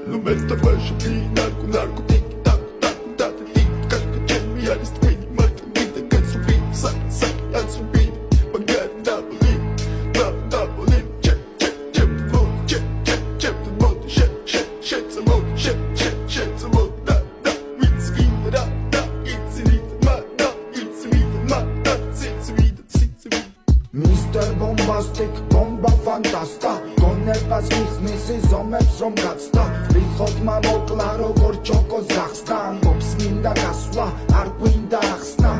Nu mesta baixo de narco tic tac tac tac tic tac tac me alis twin mata vida can subir sai an subir pagar double check the mood shit the mood shit the mood da it's vida da it's vida Mr. Bombastic, bomba fantasta გონებას მიხმის ზომებს რომ გაცდა რიხოდმა მოკლა როგორ ჩოკოს გახსნა ამბობს მინდა გასვლა არ გვინდა ახსნა